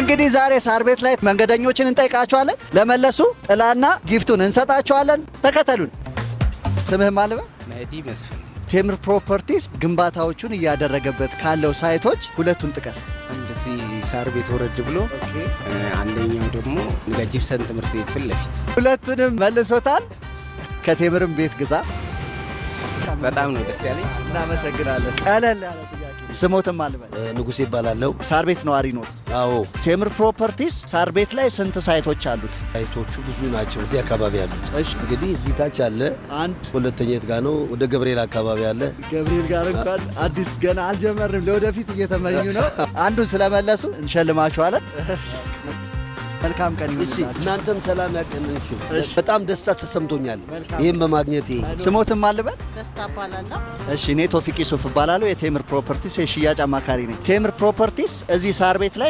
እንግዲህ ዛሬ ሳር ቤት ላይ መንገደኞችን እንጠይቃቸዋለን። ለመለሱ ጥላና ጊፍቱን እንሰጣቸዋለን። ተከተሉን። ስምህ ማን ልበል? መህዲ መስፍን። ቴምር ፕሮፐርቲስ ግንባታዎቹን እያደረገበት ካለው ሳይቶች ሁለቱን ጥቀስ። እንደዚህ ሳር ቤት ወረድ ብሎ አንደኛው ደግሞ ጂፕሰን ትምህርት ቤት ፊት ለፊት። ሁለቱንም መልሶታል። ከቴምርም ቤት ግዛ። በጣም ነው ደስ ያለኝ። እናመሰግናለን። ቀለል ያለ ጥያቄ። ስሞትም አልበል? ንጉሴ ይባላለሁ። ሳር ቤት ነዋሪ ነው? አዎ። ቴምር ፕሮፐርቲስ ሳር ቤት ላይ ስንት ሳይቶች አሉት? ሳይቶቹ ብዙ ናቸው እዚህ አካባቢ ያሉት። እሺ፣ እንግዲህ እዚህ ታች አለ አንድ። ሁለተኛ የት ጋር ነው? ወደ ገብርኤል አካባቢ አለ። ገብርኤል ጋር እንኳን አዲስ ገና አልጀመርንም፣ ለወደፊት እየተመኙ ነው። አንዱን ስለመለሱ እንሸልማቸዋለን። መልካም ቀን ይሁን። እሺ፣ እናንተም ሰላም ያቀንሽ። በጣም ደስታ ተሰምቶኛል ይሄን በማግኘቴ። ስሞትም አልበል? ደስታ እባላለሁ። እሺ፣ እኔ ቶፊቅ ዩሱፍ እባላለሁ። የቴምር ፕሮፐርቲስ የሽያጭ አማካሪ ነኝ። ቴምር ፕሮፐርቲስ እዚህ ሳር ቤት ላይ